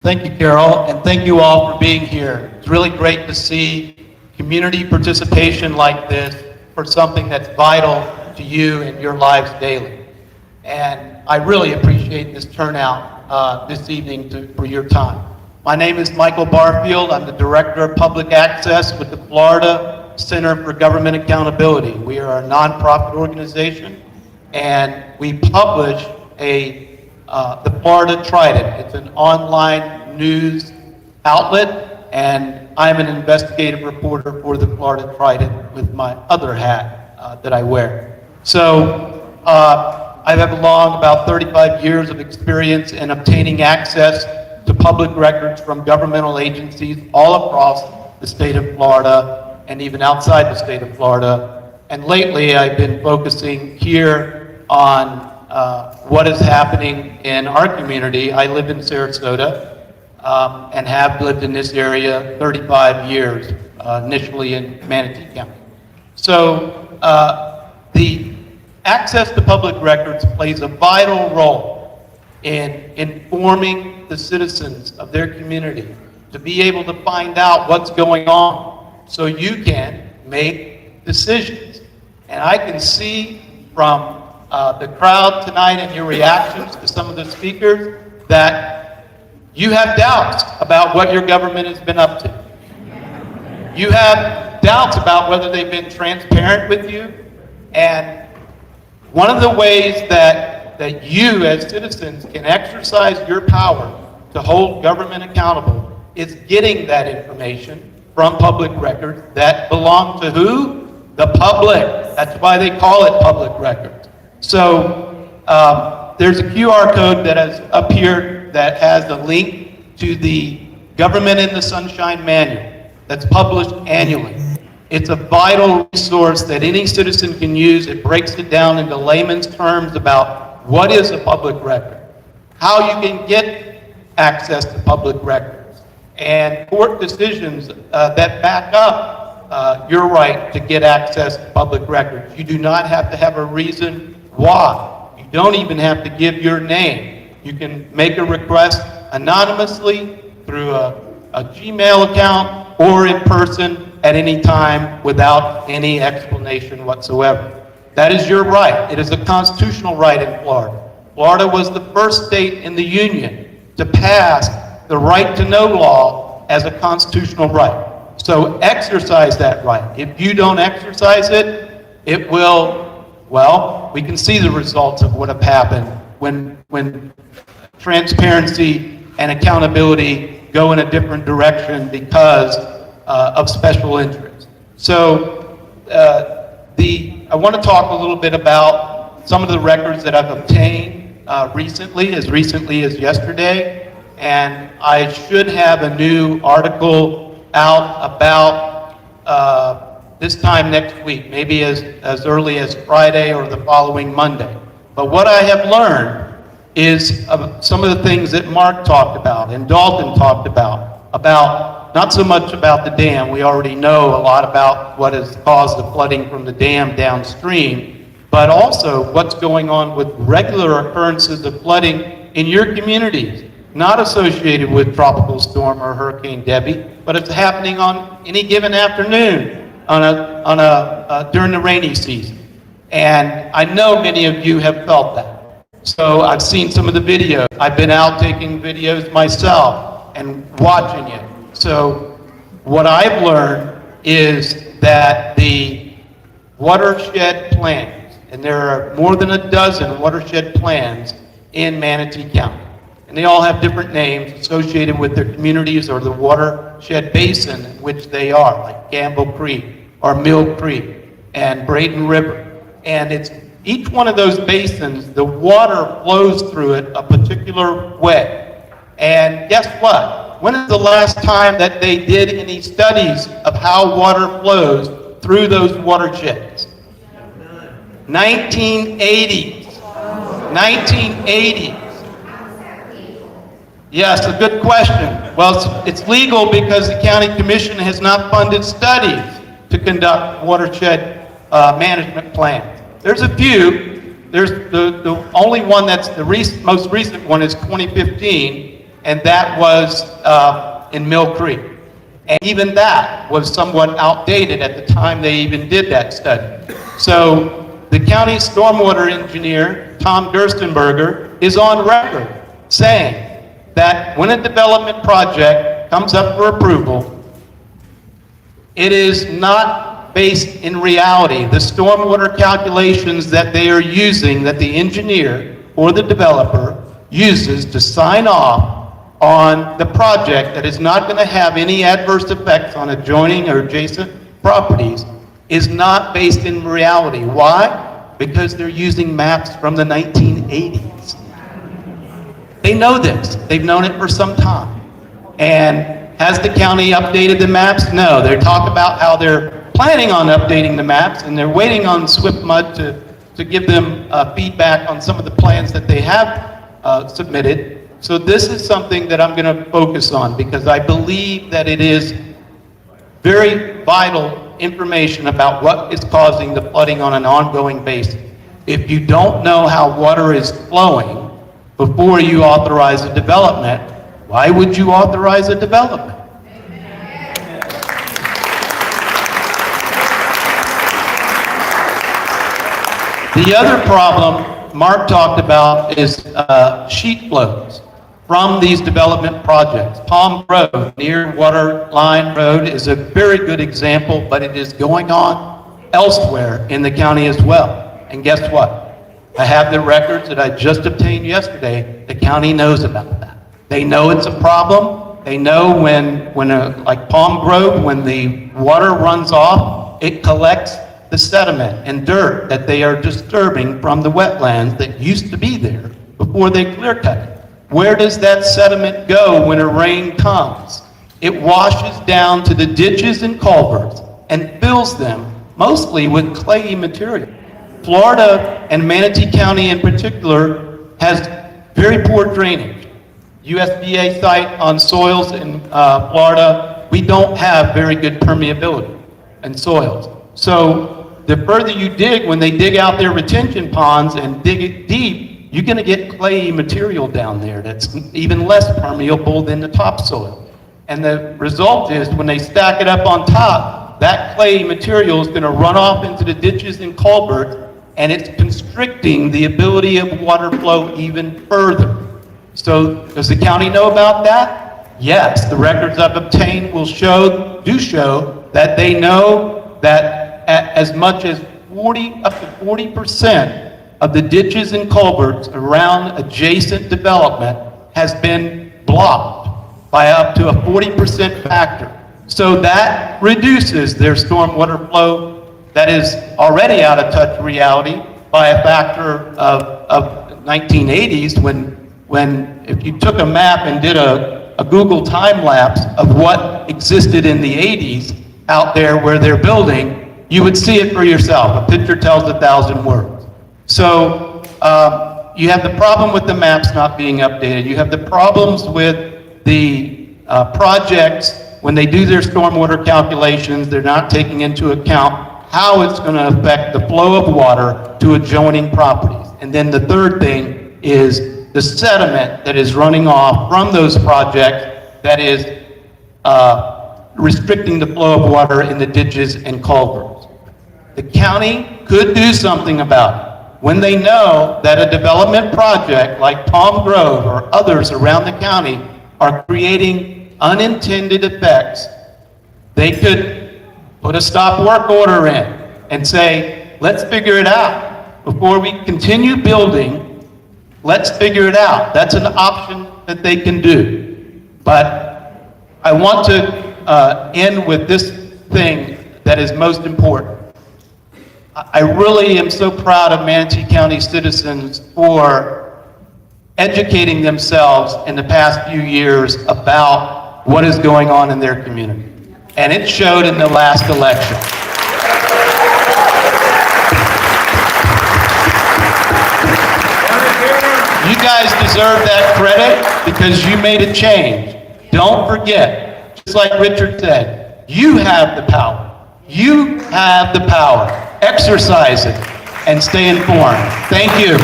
Thank you, Carol, and thank you all for being here. It's really great to see community participation like this for something that's vital to you and your lives daily. And I really appreciate this turnout this evening for your time. My name is Michael Barfield. I'm the Director of Public Access with the Florida Center for Government Accountability. We are a nonprofit organization, and we publish the Florida Trident. It's an online news outlet, and I'm an investigative reporter for the Florida Trident with my other hat that I wear. So I have about 35 years of experience in obtaining access to public records from governmental agencies all across the state of Florida and even outside the state of Florida. And lately I've been focusing here on what is happening in our community. I live in Sarasota and have lived in this area 35 years, initially in Manatee County. So the access to public records plays a vital role in informing the citizens of their community to be able to find out what's going on so you can make decisions. And I can see from the crowd tonight and your reactions to some of the speakers that you have doubts about what your government has been up to. You have doubts about whether they've been transparent with you. And one of the ways that you as citizens can exercise your power to hold government accountable is getting that information from public records that belong to who? The public. That's why they call it public records. So there's a QR code that has up here that has a link to the Government in the Sunshine Manual that's published annually. It's a vital resource that any citizen can use. It breaks it down into layman's terms about what is a public record, how you can get access to public records, and court decisions that back up your right to get access to public records. You do not have to have a reason why. You don't even have to give your name. You can make a request anonymously through a Gmail account or in person at any time without any explanation whatsoever. That is your right. It is a constitutional right in Florida. Florida was the first state in the Union to pass the right to know law as a constitutional right. So exercise that right. If you don't exercise it, it will, well, we can see the results of what have happened when transparency and accountability go in a different direction because of special interests. So I want to talk a little bit about some of the records that I've obtained recently as yesterday, and I should have a new article out about this time next week, maybe as early as Friday or the following Monday. But what I have learned is some of the things that Mark talked about and Dalton talked about not so much about the dam. We already know a lot about what has caused the flooding from the dam downstream, but also what's going on with regular occurrences of flooding in your communities, not associated with Tropical Storm or Hurricane Debbie, but it's happening on any given afternoon during the rainy season. And I know many of you have felt that. So I've seen some of the videos. I've been out taking videos myself and watching it. So what I've learned is that the watershed plans, and there are more than a dozen watershed plans in Manatee County, and they all have different names associated with their communities or the watershed basin in which they are, like Gamble Creek or Mill Creek and Braden River. And it's each one of those basins, the water flows through it a particular way. And guess what? When is the last time that they did any studies of how water flows through those watersheds? 1980s. 1980s. Yes, a good question. Well, it's legal because the county commission has not funded studies to conduct watershed management plans. There's a few. There's the only one that's the most recent one is 2015, and that was in Mill Creek. And even that was somewhat outdated at the time they even did that study. So the county stormwater engineer, Tom Gerstenberger, is on record saying that when a development project comes up for approval, it is not based in reality. The stormwater calculations that they are using, that the engineer or the developer uses to sign off on the project that is not going to have any adverse effects on adjoining or adjacent properties, is not based in reality. Why? Because they're using maps from the 1980s. They know this. They've known it for some time. And has the county updated the maps? No. They talk about how they're planning on updating the maps, and they're waiting on SwiftMud to give them feedback on some of the plans that they have submitted. So this is something that I'm going to focus on, because I believe that it is very vital information about what is causing the flooding on an ongoing basis. If you don't know how water is flowing before you authorize a development, why would you authorize a development? The other problem Mark talked about is sheet flows from these development projects. Palm Grove near Waterline Road is a very good example, but it is going on elsewhere in the county as well. And guess what? I have the records that I just obtained yesterday. The county knows about that. They know it's a problem. They know when like Palm Grove, when the water runs off, it collects the sediment and dirt that they are disturbing from the wetlands that used to be there before they clear cut it. Where does that sediment go when a rain comes? It washes down to the ditches and culverts and fills them mostly with clayey material. Florida, and Manatee County in particular, has very poor drainage. USDA site on soils in Florida, we don't have very good permeability in soils. So the further you dig, when they dig out their retention ponds and dig it deep, you're going to get clayey material down there that's even less permeable than the topsoil. And the result is when they stack it up on top, that clayey material is going to run off into the ditches and culverts, and it's constricting the ability of water flow even further. So does the county know about that? Yes, the records I've obtained do show that they know that as much as up to 40% of the ditches and culverts around adjacent development has been blocked by up to a 40% factor. So that reduces their stormwater flow that is already out of touch reality by a factor of 1980s when if you took a map and did a Google time lapse of what existed in the 80s out there where they're building, you would see it for yourself. A picture tells 1,000 words. So you have the problem with the maps not being updated. You have the problems with the projects. When they do their stormwater calculations, they're not taking into account how it's going to affect the flow of water to adjoining properties. And then the third thing is the sediment that is running off from those projects that is restricting the flow of water in the ditches and culverts. The county could do something about it. When they know that a development project like Palm Grove or others around the county are creating unintended effects, they could put a stop work order in and say, let's figure it out. Before we continue building, let's figure it out. That's an option that they can do. But I want to end with this thing that is most important. I really am so proud of Manatee County citizens for educating themselves in the past few years about what is going on in their community. And it showed in the last election. You guys deserve that credit because you made a change. Don't forget, just like Richard said, you have the power. You have the power. Exercise it and stay informed. Thank you.